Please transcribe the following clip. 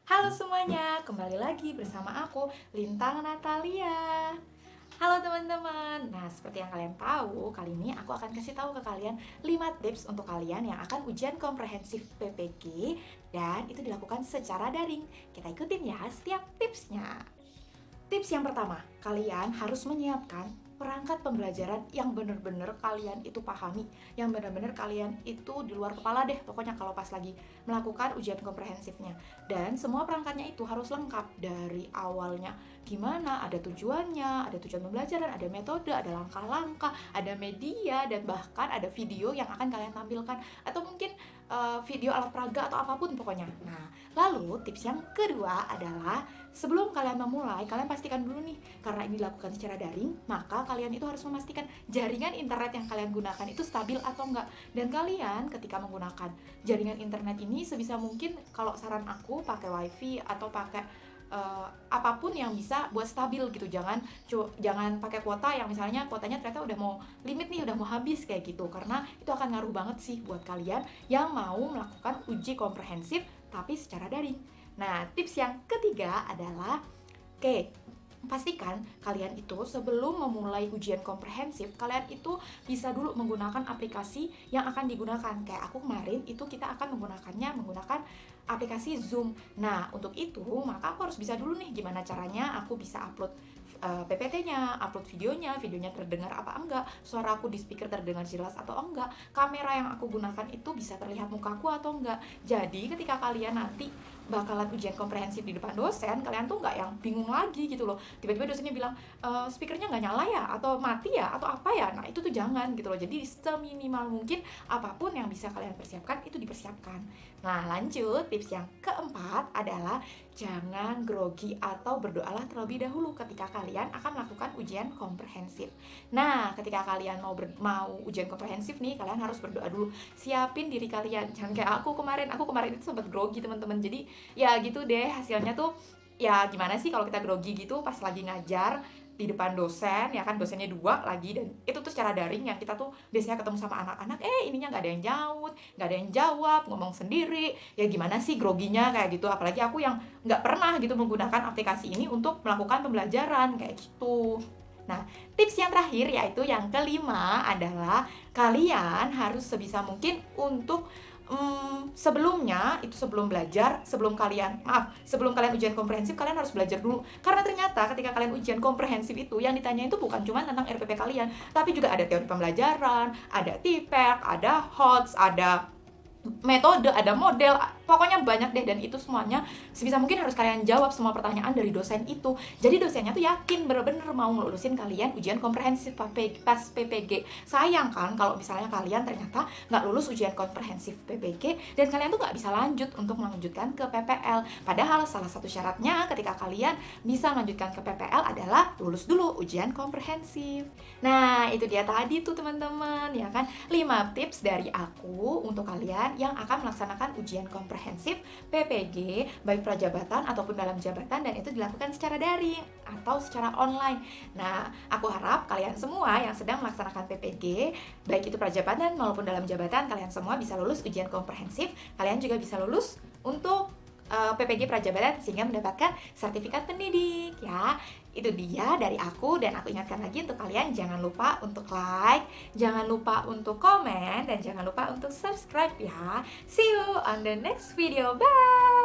Halo semuanya, kembali lagi bersama aku, Lintang Natalia. Halo teman-teman. Nah, seperti yang kalian tahu, kali ini aku akan kasih tahu ke kalian 5 tips untuk kalian yang akan ujian komprehensif PPG dan itu dilakukan secara daring. Kita ikutin ya setiap tipsnya. Tips yang pertama, kalian harus menyiapkan perangkat pembelajaran yang benar-benar kalian itu pahami, yang benar-benar kalian itu di luar kepala deh, pokoknya kalau pas lagi melakukan ujian komprehensifnya. Dan semua perangkatnya itu harus lengkap dari awalnya. Gimana, ada tujuannya, ada tujuan pembelajaran, ada metode, ada langkah-langkah, ada media, dan bahkan ada video yang akan kalian tampilkan. Atau mungkin video alat peraga atau apapun pokoknya. Nah, lalu tips yang kedua adalah sebelum kalian memulai, kalian pastikan dulu nih, karena ini dilakukan secara daring, maka kalian itu harus memastikan jaringan internet yang kalian gunakan itu stabil atau enggak. Dan kalian ketika menggunakan jaringan internet ini sebisa mungkin, kalau saran aku pakai wifi atau pakai apapun yang bisa buat stabil gitu. Jangan pakai kuota yang misalnya kuotanya ternyata udah mau limit nih, udah mau habis kayak gitu, karena itu akan ngaruh banget sih buat kalian yang mau melakukan uji komprehensif tapi secara daring. Nah, tips yang ketiga adalah pastikan kalian itu sebelum memulai ujian komprehensif, kalian itu bisa dulu menggunakan aplikasi yang akan digunakan. Kayak aku kemarin itu kita akan menggunakan aplikasi Zoom. Nah, untuk itu maka aku harus bisa dulu nih gimana caranya aku bisa upload PPT-nya, upload videonya terdengar apa enggak, suara aku di speaker terdengar jelas atau enggak, kamera yang aku gunakan itu bisa terlihat mukaku atau enggak. Jadi ketika kalian nanti bakalan ujian komprehensif di depan dosen, kalian tuh nggak yang bingung lagi gitu loh. Tiba-tiba dosennya bilang, speakernya nggak nyala ya, atau mati ya, atau apa ya. Nah, itu tuh jangan gitu loh. Jadi seminimal mungkin apapun yang bisa kalian persiapkan, itu dipersiapkan. Nah, lanjut, tips yang keempat adalah jangan grogi atau berdoalah terlebih dahulu ketika kalian akan melakukan ujian komprehensif. Nah, ketika kalian mau ujian komprehensif nih, kalian harus berdoa dulu. Siapin diri kalian. Jangan kayak aku kemarin itu sempat grogi teman-teman. Jadi ya gitu deh, hasilnya tuh ya gimana sih kalau kita grogi gitu pas lagi ngajar di depan dosen, ya kan dosennya dua lagi, dan itu tuh secara daring yang kita tuh biasanya ketemu sama anak-anak, ininya nggak ada yang nyaut, nggak ada yang jawab, ngomong sendiri, ya gimana sih groginya kayak gitu. Apalagi aku yang nggak pernah gitu menggunakan aplikasi ini untuk melakukan pembelajaran kayak gitu. Nah, tips yang terakhir yaitu yang kelima adalah kalian harus sebisa mungkin untuk sebelumnya itu sebelum kalian ujian komprehensif, kalian harus belajar dulu, karena ternyata ketika kalian ujian komprehensif itu yang ditanya itu bukan cuma tentang RPP kalian, tapi juga ada teori pembelajaran, ada TPEK, ada HOTS, ada metode, ada model, pokoknya banyak deh. Dan itu semuanya sebisa mungkin harus kalian jawab semua pertanyaan dari dosen itu. Jadi dosennya tuh yakin bener-bener mau ngelulusin kalian ujian komprehensif pas PPG. Sayang kan kalau misalnya kalian ternyata nggak lulus ujian komprehensif PPG dan kalian tuh nggak bisa lanjut untuk melanjutkan ke PPL. Padahal salah satu syaratnya ketika kalian bisa melanjutkan ke PPL adalah lulus dulu ujian komprehensif. Nah, itu dia tadi tuh teman-teman, ya kan, 5 tips dari aku untuk kalian yang akan melaksanakan ujian komprehensif PPG baik prajabatan ataupun dalam jabatan, dan itu dilakukan secara daring atau secara online. Nah, aku harap kalian semua yang sedang melaksanakan PPG baik itu prajabatan maupun dalam jabatan, kalian semua bisa lulus ujian komprehensif. Kalian juga bisa lulus untuk PPG prajabatan sehingga mendapatkan sertifikat pendidik ya. Itu dia dari aku, dan aku ingatkan lagi untuk kalian, jangan lupa untuk like, jangan lupa untuk komen, dan jangan lupa untuk subscribe ya. See you on the next video. Bye.